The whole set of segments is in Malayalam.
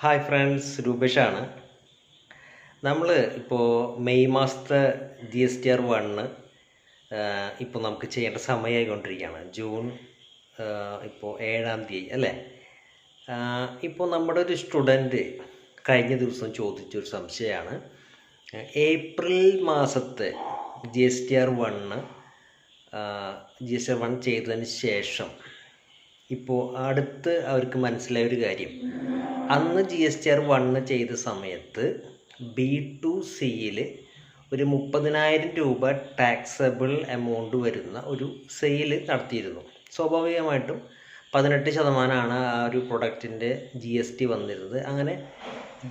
Hi friends, രൂപേഷാണ്. നമ്മൾ ഇപ്പോൾ മെയ് മാസത്തെ GSTR-1 ഇപ്പോൾ നമുക്ക് ചെയ്യേണ്ട സമയമായിക്കൊണ്ടിരിക്കുകയാണ്. ജൂൺ ഇപ്പോൾ 7-ാം തീയതി അല്ലേ? ഇപ്പോൾ നമ്മുടെ ഒരു സ്റ്റുഡൻറ്റ് കഴിഞ്ഞ ദിവസം ചോദിച്ചൊരു സംശയമാണ്. ഏപ്രിൽ മാസത്തെ GSTR-1 ചെയ്തതിന് ശേഷം ഇപ്പോൾ അടുത്ത് അവർക്ക് മനസ്സിലായ ഒരു കാര്യം, അന്ന് GSTR-1 ചെയ്ത സമയത്ത് B2Cയിൽ ഒരു 30,000 രൂപ ടാക്സബിൾ എമൗണ്ട് വരുന്ന ഒരു സെയിൽ നടത്തിയിരുന്നു. സ്വാഭാവികമായിട്ടും 18% ആ ഒരു പ്രൊഡക്റ്റിൻ്റെ GST വന്നിരുന്നത്. അങ്ങനെ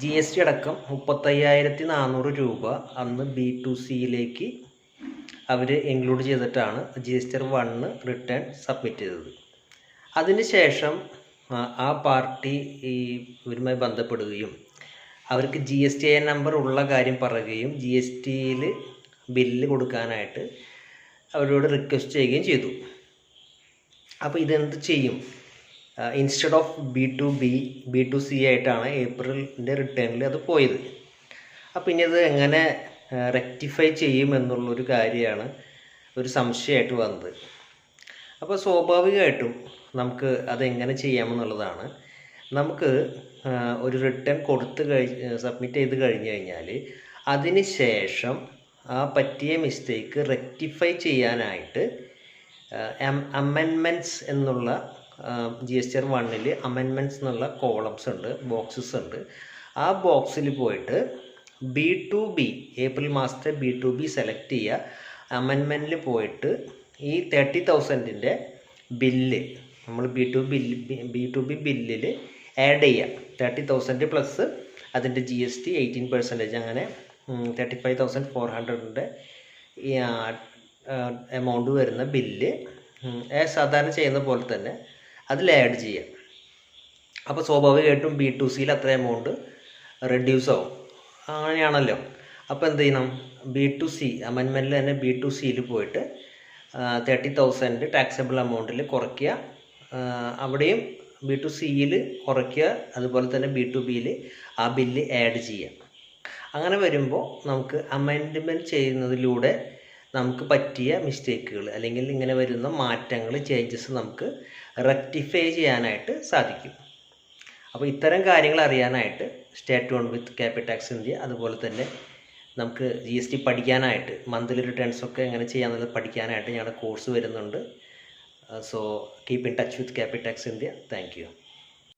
GST അടക്കം 35,400 രൂപ അന്ന് B2Cയിലേക്ക് അവർ ഇൻക്ലൂഡ് ചെയ്തിട്ടാണ് GSTR-1 റിട്ടേൺ സബ്മിറ്റ് ചെയ്തത്. അതിനുശേഷം ആ പാർട്ടി ഇവരുമായി ബന്ധപ്പെടുകയും അവർക്ക് GSTIN നമ്പർ ഉള്ള കാര്യം പറയുകയും GSTയിൽ ബില്ല് കൊടുക്കാനായിട്ട് അവരോട് റിക്വസ്റ്റ് ചെയ്യുകയും ചെയ്തു. അപ്പോൾ ഇതെന്ത് ചെയ്യും? ഇൻസ്റ്റെഡ് ഓഫ് B2C ആയിട്ടാണ് ഏപ്രിലിൻ്റെ റിട്ടേണിൽ അത് പോയത്. അപ്പോൾ ഇനി അത് എങ്ങനെ റെക്ടിഫൈ ചെയ്യുമെന്നുള്ളൊരു കാര്യമാണ് ഒരു സംശയമായിട്ട് വന്നത്. അപ്പോൾ സ്വാഭാവികമായിട്ടും നമുക്ക് അതെങ്ങനെ ചെയ്യാമെന്നുള്ളതാണ്. നമുക്ക് ഒരു റിട്ടേൺ സബ്മിറ്റ് ചെയ്ത് കഴിഞ്ഞ് കഴിഞ്ഞാൽ അതിന് ശേഷം ആ പറ്റിയ മിസ്റ്റേക്ക് റെക്ടിഫൈ ചെയ്യാനായിട്ട് അമെൻമെൻറ്റ്സ് എന്നുള്ള GSTR-1 അമെൻമെൻറ്റ്സ് എന്നുള്ള കോളംസ് ഉണ്ട്, ബോക്സസ് ഉണ്ട്. ആ ബോക്സിൽ പോയിട്ട് B2B ഏപ്രിൽ മാസത്തെ B2B സെലക്ട് ചെയ്യുക. അമെൻമെൻറ്റിൽ പോയിട്ട് ഈ 30,000-ൻ്റെ ബില്ല് നമ്മൾ B2B ബില്ലിൽ ആഡ് ചെയ്യുക. 30,000 പ്ലസ് അതിൻ്റെ GST 18%, അങ്ങനെ 35,400-ൻ്റെ എമൗണ്ട് വരുന്ന ബില്ല് സാധാരണ ചെയ്യുന്ന പോലെ തന്നെ അതിൽ ആഡ് ചെയ്യുക. അപ്പോൾ സ്വാഭാവികമായിട്ടും B2Cയിൽ അത്ര എമൗണ്ട് റെഡ്യൂസ് ആവും. അങ്ങനെയാണല്ലോ. അപ്പോൾ എന്ത് ചെയ്യണം? B2C അമെൻമെൻറ്റിൽ തന്നെ B2Cയിൽ പോയിട്ട് 30,000 ടാക്സബിൾ എമൗണ്ടിൽ കുറയ്ക്കുക. അവിടെയും B2Cയിൽ കുറയ്ക്കുക, അതുപോലെ തന്നെ B2Bയിൽ ആ ബില്ല് ആഡ് ചെയ്യുക. അങ്ങനെ വരുമ്പോൾ നമുക്ക് അമെൻഡ്മെൻറ്റ് ചെയ്യുന്നതിലൂടെ നമുക്ക് പറ്റിയ മിസ്റ്റേക്കുകൾ അല്ലെങ്കിൽ ഇങ്ങനെ വരുന്ന മാറ്റങ്ങൾ, ചേഞ്ചസ് നമുക്ക് റെക്ടിഫൈ ചെയ്യാനായിട്ട് സാധിക്കും. അപ്പോൾ ഇത്തരം കാര്യങ്ങൾ അറിയാനായിട്ട് സ്റ്റേ ട്യൂൺഡ് വിത്ത് ക്യാപിടാക്സ് ഇന്ത്യ. അതുപോലെ തന്നെ നമുക്ക് GST പഠിക്കാനായിട്ട് മന്ത്ലി റിട്ടേൺസൊക്കെ എങ്ങനെ ചെയ്യാമെന്നുള്ളത് പഠിക്കാനായിട്ട് ഞങ്ങളുടെ കോഴ്സ് വരുന്നുണ്ട്. So keep in touch with Capitax India. Thank U.